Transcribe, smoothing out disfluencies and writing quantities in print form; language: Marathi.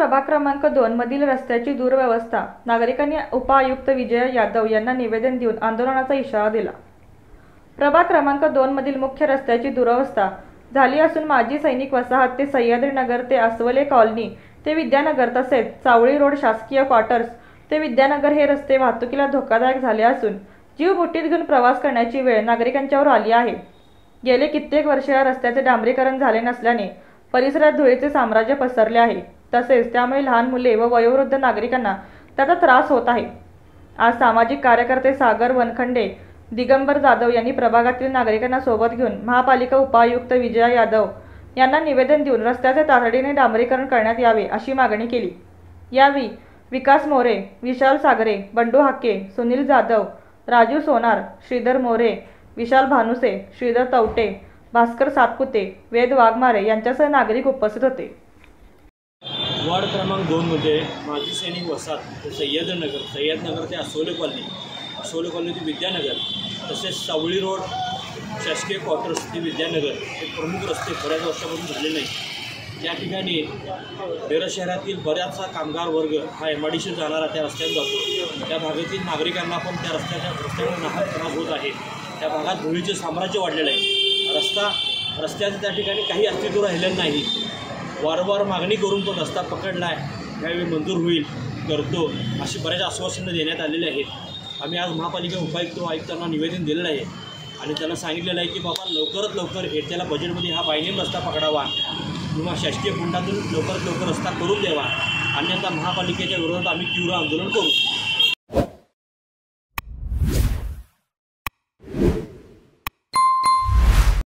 प्रभाग क्रमांक 2 मधील रस्त्याची दुरवस्था नागरिकांनी उपआयुक्त विजय यादव यांना निवेदन देऊन आंदोलनाचा इशारा दिला। प्रभाग क्रमांक 2 मधील मुख्य रस्त्याची दुरवस्था झाली असून माजी सैनिक वसाहत ते सह्याद्रीनगर ते अस्वले कॉलनी ते विद्यानगर तसेच चावळी रोड शासकीय क्वार्टर्स ते विद्यानगर हे रस्ते वाहतुकीला धोकादायक झाले असून जीव मुठीत घेऊन प्रवास करण्याची वेळ नागरिकांच्यावर आली आहे। गेले कित्येक वर्ष या रस्त्याचे डांबरीकरण झाले नसल्याने परिसरात धुळीचे साम्राज्य पसरले आहे। तसेच त्यामुळे लहान मुले व वयोवृद्ध नागरिकांना त्याचा त्रास होत आहे। आज सामाजिक कार्यकर्ते सागर वनखंडे, दिगंबर जाधव यांनी प्रभागातील नागरिकांना सोबत घेऊन महापालिका उपायुक्त विजय यादव यांना निवेदन देऊन रस्त्याचे तातडीने डांबरीकरण करण्यात यावे अशी मागणी केली। यावेळी विकास मोरे, विशाल सागरे, बंडू हाके, सुनील जाधव, राजू सोनार, श्रीधर मोरे, विशाल भानुसे, श्रीधर तवटे, भास्कर सातपुते, वेद वाघमारे यांच्यासह नागरिक उपस्थित होते। वार्ड क्रमांक 2 मध्ये माजी सैनिक वसाहत सह्याद्रीनगर ते अस्वले कॉलनी ते विद्यानगर तसेच सावळी रोड शासकीय क्वार्टर्स ते विद्यानगर हे प्रमुख रस्ते बऱ्याच वर्षापासून झाले नाही। या ठिकाणी बेरा शहरातील बऱ्याचसा कामगार वर्ग हा MIDC जाणारा त्या रस्त्याने जातो। त्या भागातील नागरिकांना पण त्या रस्त्याने नाहक त्रास होत आहे। त्या भागात धुळीचे साम्राज्य वाढलेलं आहे। रस्त्याचं त्या ठिकाणी काही अस्तित्व राहिलेलं नाही। वारंवार मागणी करून तो रस्ता पकडला आहे, त्यावेळी मंजूर होईल करतो अशी बऱ्याच आश्वासनं देण्यात आलेली आहेत। आम्ही आज महापालिका आयुक्तांना निवेदन दिलेलं आहे आणि त्यांना सांगितलेलं आहे की बाबा लवकरात लवकर येत्याला बजेटमध्ये हा बायनेम रस्ता पकडावा किंवा शासकीय फंडातून लवकरात लवकर रस्ता करून द्यावा, अन्यथा महापालिकेच्या विरोधात आम्ही तीव्र आंदोलन करू।